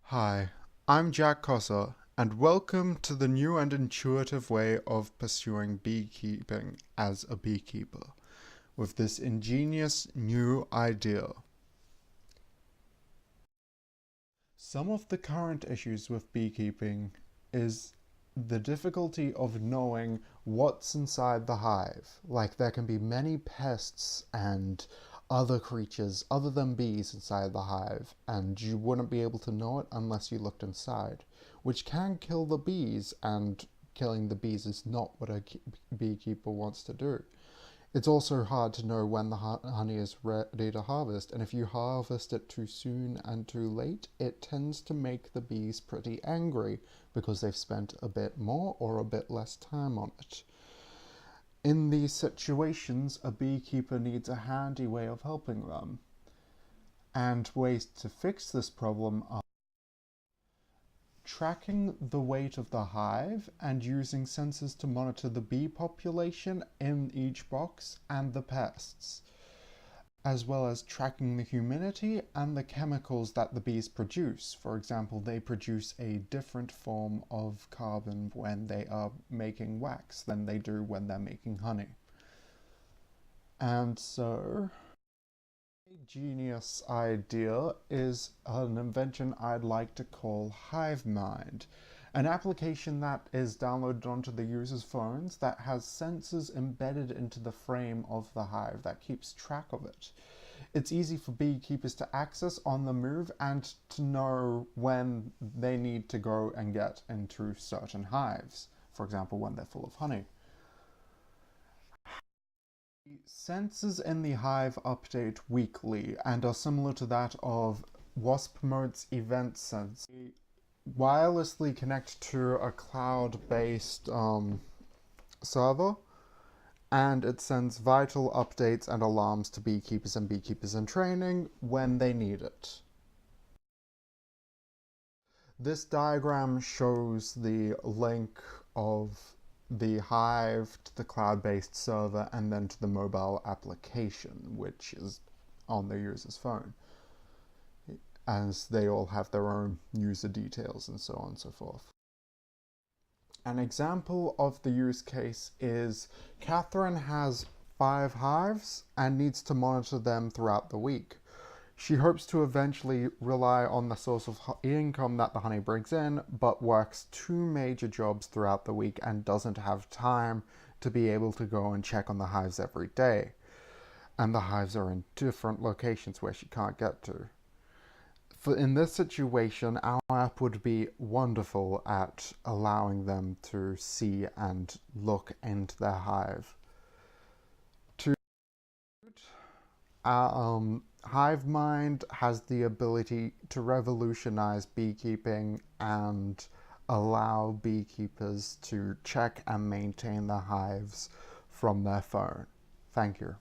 Hi, I'm Jack Cossar, and welcome to the new and intuitive way of pursuing beekeeping as a beekeeper, with this ingenious new idea. Some of the current issues with beekeeping is the difficulty of knowing what's inside the hive. Like, there can be many pests and other creatures other than bees inside the hive, and you wouldn't be able to know it unless you looked inside, which can kill the bees, and killing the bees is not what a beekeeper wants to do. It's also hard to know when the honey is ready to harvest, and if you harvest it too soon and too late, it tends to make the bees pretty angry because they've spent a bit more or a bit less time on it. In these situations, a beekeeper needs a handy way of helping them, and ways to fix this problem are tracking the weight of the hive and using sensors to monitor the bee population in each box and the pests, as well as tracking the humidity and the chemicals that the bees produce. For example, they produce a different form of carbon when they are making wax than they do when they're making honey. And so, a genius idea is an invention I'd like to call HiveMind, an application that is downloaded onto the user's phones that has sensors embedded into the frame of the hive that keeps track of it. It's easy for beekeepers to access on the move and to know when they need to go and get into certain hives, for example, when they're full of honey. Sensors in the hive update weekly and are similar to that of Wasp Mode's event sensor. They wirelessly connect to a cloud-based server, and it sends vital updates and alarms to beekeepers and beekeepers in training when they need it. This diagram shows the link of the hive to the cloud-based server and then to the mobile application, which is on the user's phone, as they all have their own user details and so on and so forth. An example of the use case is Catherine has 5 hives and needs to monitor them throughout the week. She hopes to eventually rely on the source of income that the honey brings in, but works 2 major jobs throughout the week and doesn't have time to be able to go and check on the hives every day. And the hives are in different locations where she can't get to. In this situation, our app would be wonderful at allowing them to see and look into their hive. HiveMind has the ability to revolutionize beekeeping and allow beekeepers to check and maintain their hives from their phone. Thank you.